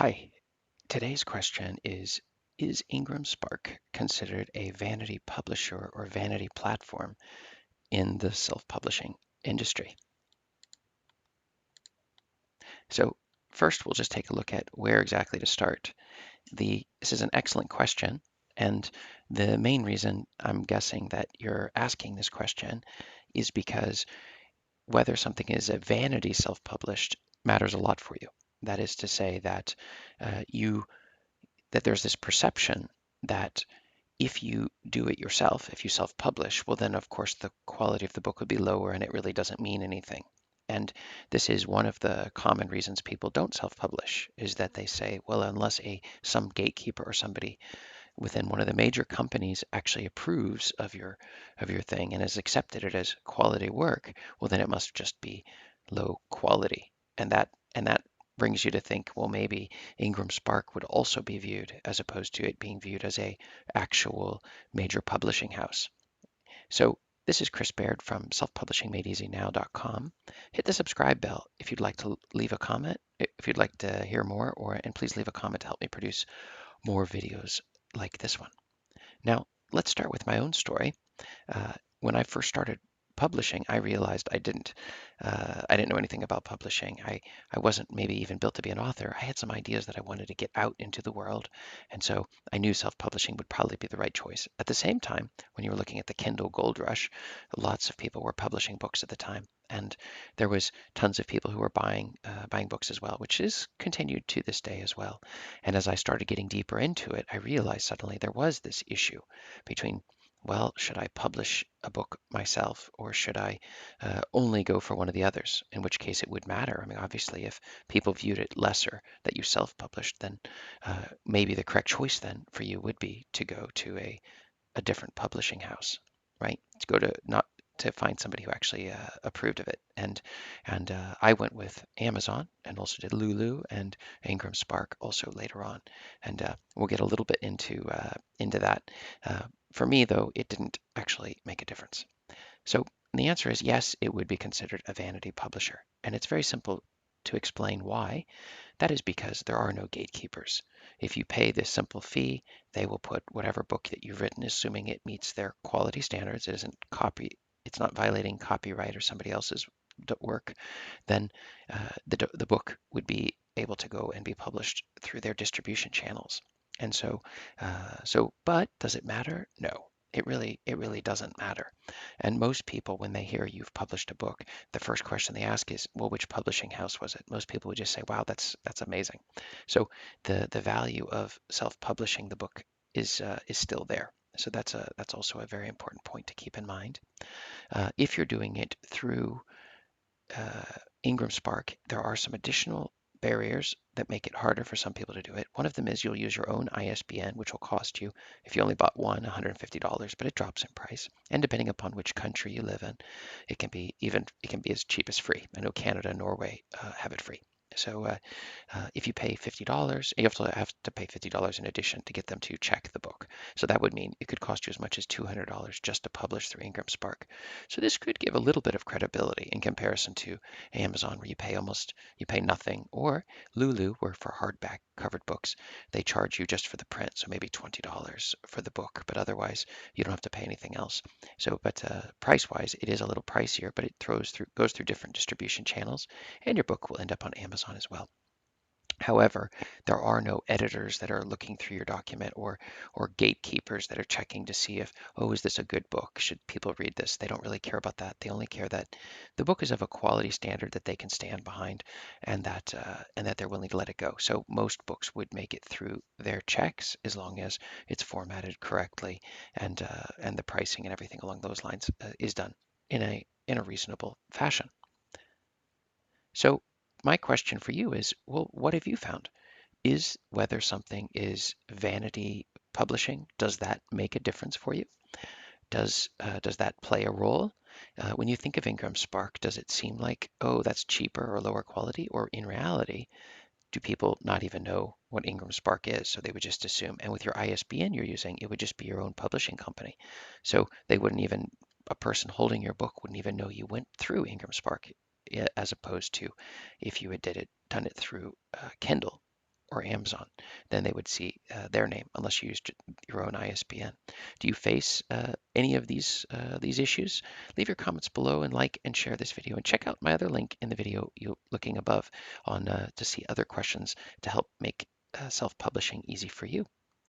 Hi, today's question is IngramSpark considered a vanity publisher or vanity platform in the self-publishing industry? So first, we'll just take a look at where exactly to start. This is an excellent question, and the main reason I'm guessing that you're asking this question is because whether something is a vanity self-published matters a lot for you. That is to say that there's this perception that if you do it yourself, if you self-publish, well, then of course the quality of the book would be lower and it really doesn't mean anything. And this is one of the common reasons people don't self-publish, is that they say, well, unless some gatekeeper or somebody within one of the major companies actually approves of your thing and has accepted it as quality work, well, then it must just be low quality. And that brings you to think, well, maybe IngramSpark would also be viewed as opposed to it being viewed as a actual major publishing house. So this is Chris Baird from selfpublishingmadeeasynow.com. Hit the subscribe bell if you'd like to leave a comment, if you'd like to hear more, and please leave a comment to help me produce more videos like this one. Now, let's start with my own story. When I first started publishing, I realized I didn't know anything about publishing. I wasn't maybe even built to be an author. I had some ideas that I wanted to get out into the world, and so I knew self-publishing would probably be the right choice. At the same time, when you were looking at the Kindle gold rush, lots of people were publishing books at the time, and there was tons of people who were buying books as well, which is continued to this day as well. And as I started getting deeper into it, I realized suddenly there was this issue between, well, should I publish a book myself or should I only go for one of the others? In which case it would matter. I mean, obviously, if people viewed it lesser that you self-published, then maybe the correct choice then for you would be to go to a different publishing house, right? To go to not to find somebody who actually approved of it. And I went with Amazon and also did Lulu and IngramSpark also later on. And we'll get a little bit into that. For me, though, it didn't actually make a difference. So the answer is yes, it would be considered a vanity publisher. And it's very simple to explain why. That is because there are no gatekeepers. If you pay this simple fee, they will put whatever book that you've written, assuming it meets their quality standards, it's not violating copyright or somebody else's work, then the book would be able to go and be published through their distribution channels. And but does it matter? No. It really doesn't matter. And most people, when they hear you've published a book, the first question they ask is, well, which publishing house was it? Most people would just say, wow, that's amazing. So the value of self-publishing the book is still there. So that's also a very important point to keep in mind. If you're doing it through uh, IngramSpark, there are some additional barriers that make it harder for some people to do it. One of them is you'll use your own ISBN, which will cost you, if you only bought one, $150, but it drops in price. And depending upon which country you live in, it can be as cheap as free. I know Canada and Norway have it free. So if you pay $50, you have to pay $50 in addition to get them to check the book. So that would mean it could cost you as much as $200 just to publish through IngramSpark. So this could give a little bit of credibility in comparison to Amazon, where you pay nothing, or Lulu, where for hardback covered books, they charge you just for the print, so maybe $20 for the book, but otherwise you don't have to pay anything else. But price-wise, it is a little pricier, but it goes through different distribution channels, and your book will end up on Amazon as well. However, there are no editors that are looking through your document or gatekeepers that are checking to see if, oh, is this a good book? Should people read this? They don't really care about that. They only care that the book is of a quality standard that they can stand behind and that they're willing to let it go. So most books would make it through their checks as long as it's formatted correctly and the pricing and everything along those lines is done in a reasonable fashion. So my question for you is, well, what have you found? Is whether something is vanity publishing, does that make a difference for you? Does that play a role? When you think of IngramSpark, does it seem like, oh, that's cheaper or lower quality? Or in reality, do people not even know what IngramSpark is? So they would just assume. And with your ISBN you're using, it would just be your own publishing company. So a person holding your book wouldn't even know you went through IngramSpark, as opposed to if you had done it through Kindle. or Amazon. Then they would see their name unless you used your own ISBN. Do you face any of these issues? Leave your comments below and like and share this video. And check out my other link in the video looking above on to see other questions to help make self-publishing easy for you.